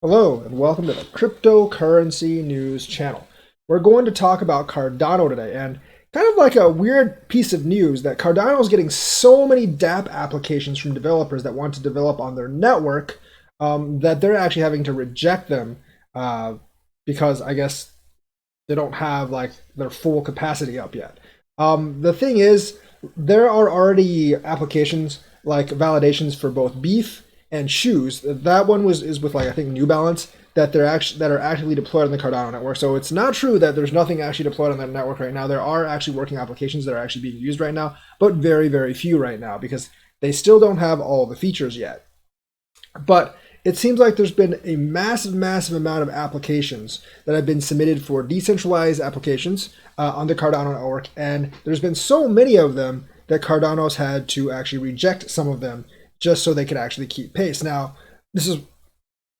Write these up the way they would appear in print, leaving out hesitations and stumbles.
Hello and welcome to the Cryptocurrency News channel. We're going to talk about Cardano today, and kind of like a weird piece of news that Cardano is getting so many dAPP applications from developers that want to develop on their network that they're actually having to reject them because I guess they don't have like their full capacity up yet. The thing is, there are already applications like validations for both beef and shoes. That one is with like I think New Balance that are actively deployed on the Cardano network. So it's not true that there's nothing actually deployed on that network right now. There are actually working applications that are actually being used right now, but very, very few right now because they still don't have all the features yet. But it seems like there's been a massive, massive amount of applications that have been submitted for decentralized applications on the Cardano network. And there's been so many of them that Cardano's had to actually reject some of them just so they could actually keep pace. Now, this is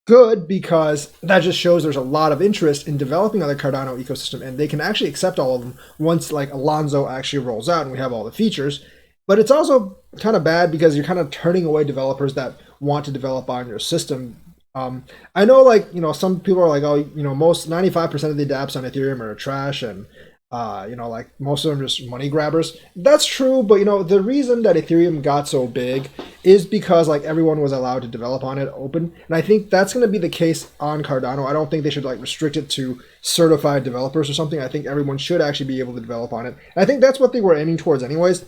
good because that just shows there's a lot of interest in developing on the Cardano ecosystem, and they can actually accept all of them once like Alonzo actually rolls out and we have all the features. But it's also kind of bad because you're kind of turning away developers that want to develop on your system. I know, like, some people are like, oh, most 95% of the dApps on Ethereum are trash, and like most of them are just money grabbers. That's true, but the reason that Ethereum got so big is because like everyone was allowed to develop on it open, and I think that's going to be the case on Cardano. I don't think they should like restrict it to certified developers or something. I think everyone should actually be able to develop on it, and I think that's what they were aiming towards anyways.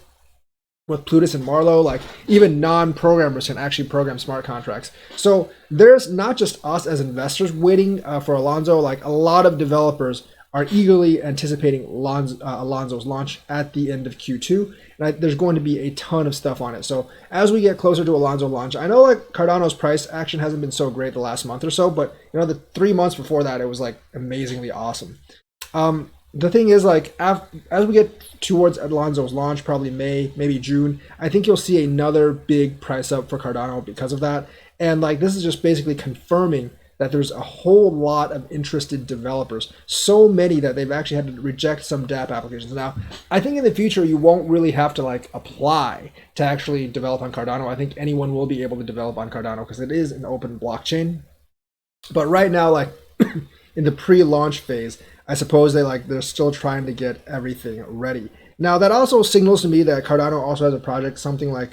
With Plutus and Marlowe, like even non-programmers can actually program smart contracts. So there's not just us as investors waiting for Alonzo, like a lot of developers are eagerly anticipating Alonzo's launch at the end of Q2. And there's going to be a ton of stuff on it. So as we get closer to Alonzo launch, I know like Cardano's price action hasn't been so great the last month or so, but the 3 months before that, it was like amazingly awesome. The thing is, like, as we get towards Alonzo's launch, probably May, maybe June, I think you'll see another big price up for Cardano because of that. And like, this is just basically confirming that there's a whole lot of interested developers, so many that they've actually had to reject some dAPP applications. Now, I think in the future, you won't really have to like apply to actually develop on Cardano. I think anyone will be able to develop on Cardano because it is an open blockchain. But right now, like in the pre-launch phase, I suppose they're still trying to get everything ready. Now that also signals to me that Cardano also has a project, something like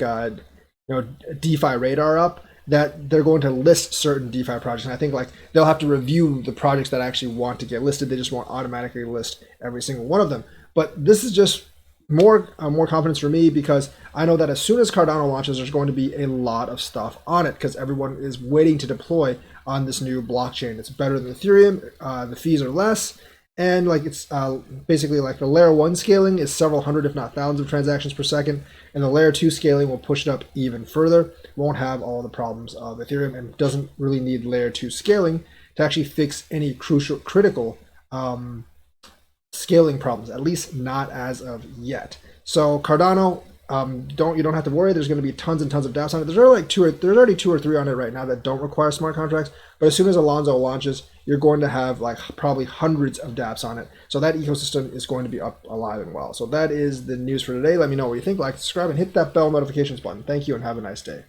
DeFi radar up, that they're going to list certain DeFi projects. And I think like they'll have to review the projects that actually want to get listed. They just won't automatically list every single one of them. But this is just more confidence for me because I know that as soon as Cardano launches, there's going to be a lot of stuff on it because everyone is waiting to deploy on this new blockchain. It's better than Ethereum. The fees are less. And like it's basically like the layer 1 scaling is several hundred, if not thousands of transactions per second. And the layer 2 scaling will push it up even further. Won't have all the problems of Ethereum and doesn't really need layer 2 scaling to actually fix any critical scaling problems, at least not as of yet. So Cardano, you don't have to worry. There's going to be tons and tons of dApps on it. There's already two or three on it right now that don't require smart contracts. But as soon as Alonzo launches, you're going to have like probably hundreds of dApps on it. So that ecosystem is going to be up, alive, and well. So that is the news for today. Let me know what you think. Like, subscribe, and hit that bell notifications button. Thank you, and have a nice day.